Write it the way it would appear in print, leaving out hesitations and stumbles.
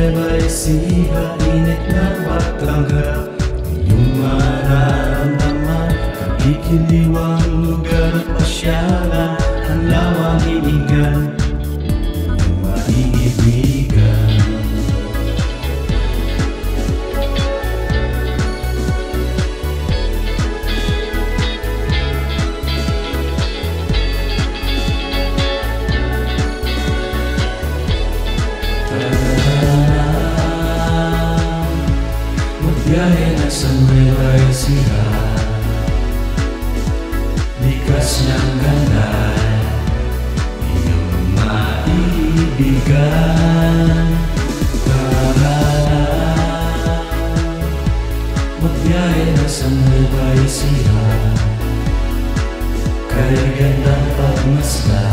Nueva Ecija, init na Batangas. Inyong mararamdaman, nakikiliwang lugar at pasyalan, ang lawang inigan, inyong maiibigan. Magbiyahe na sa Nueva Ecija, likas niyang gandaan, inyong maiibigan. Magbiyahe na sa Nueva Ecija, kay gandang pagmasdan.